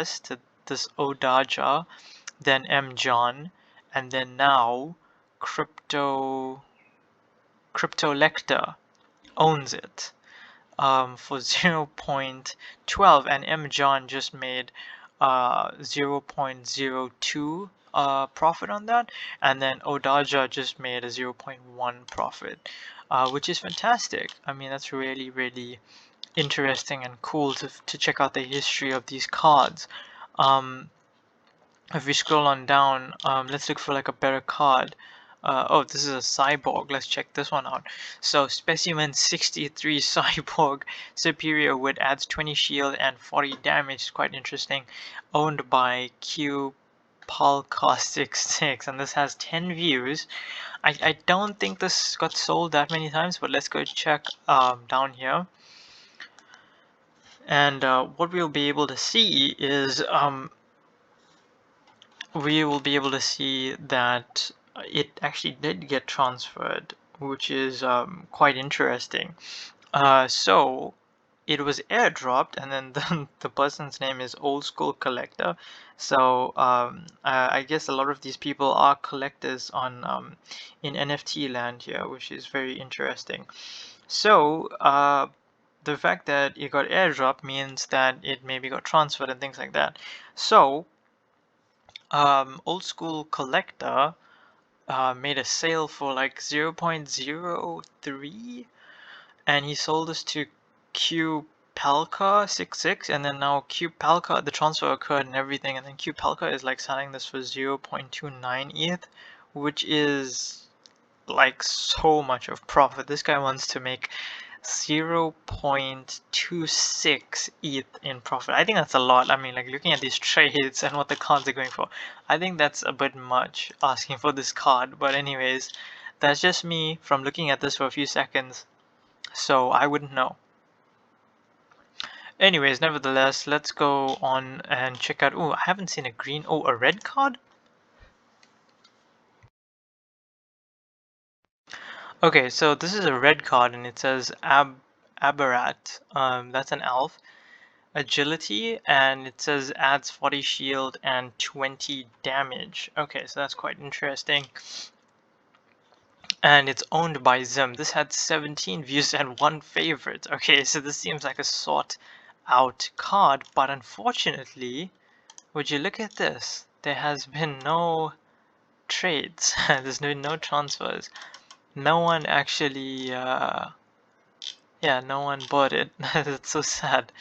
S to this Odaja, then M John, and then now Cryptolector owns it for 0.12, and M John just made 0.02 profit on that, and then Odaja just made a 0.1 profit, which is fantastic. I mean, that's really, really interesting and cool to check out the history of these cards. If we scroll on down, let's look for like a better card. Oh, this is a cyborg. Let's check this one out. So Specimen 63 cyborg, superior wit, adds 20 shield and 40 damage. It's quite interesting. Owned by Q Palcaustic6, and this has 10 views. I don't think this got sold that many times, but let's go check down here. And what we'll be able to see is that it actually did get transferred, which is quite interesting. So it was airdropped, and then the person's name is Old School Collector. So I guess a lot of these people are collectors on in NFT land here, which is very interesting. So the fact that it got airdropped means that it maybe got transferred and things like that. So Old School Collector made a sale for like 0.03, and he sold this to Q Palca66, and then now Q Palca, the transfer occurred and everything, and then Q Palca is like selling this for 0.29 ETH, which is like so much of profit. This guy wants to make 0.26 ETH in profit. I think that's a lot. I mean, like looking at these trades and what the cards are going for, I think that's a bit much asking for this card. But anyways, that's just me from looking at this for a few seconds, so I wouldn't know. Anyways, nevertheless, let's go on and check out. Oh, I haven't seen a green. Oh, a red card? Okay, so this is a red card, and it says Aberrat. That's an elf. Agility, and it says adds 40 shield and 20 damage. Okay, so that's quite interesting. And it's owned by Zim. This had 17 views and 1 favorite. Okay, so this seems like a sought out card, but unfortunately, would you look at this? There has been no trades. There's been no transfers. No one actually, yeah, no one bought it. That's so sad.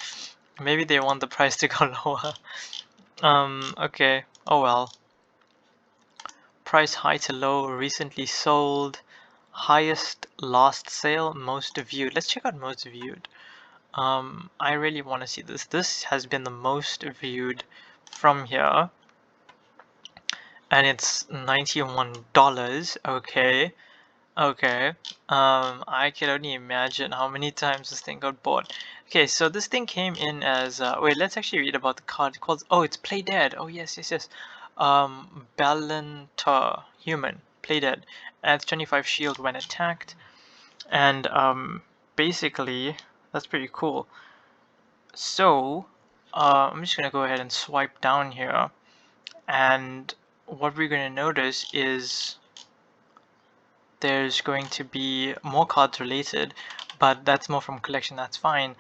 Maybe they want the price to go lower. Okay. Oh well. Price high to low, recently sold. Highest last sale, most viewed. Let's check out most viewed. I really want to see this. This has been the most viewed from here. And it's $91. Okay. Okay. I can only imagine how many times this thing got bought. Okay, so this thing came in as wait, let's actually read about the card. It's called, oh, it's Play Dead. Oh yes, yes, yes. Balantar human, Play Dead. Adds 25 shield when attacked. And basically that's pretty cool. So I'm just gonna go ahead and swipe down here, and what we're gonna notice is there's going to be more cards related, but that's more from collection. That's fine.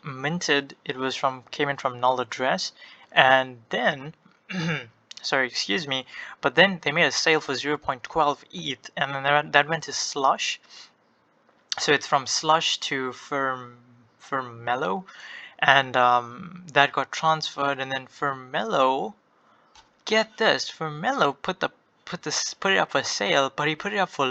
Minted, it was came in from Null Address, and then sorry, excuse me, but then they made a sale for 0.12 ETH, and then that went to Slush. So it's from Slush to Firmello, and that got transferred, and then Firmello, get this, Firmello put it up for sale, but he put it up for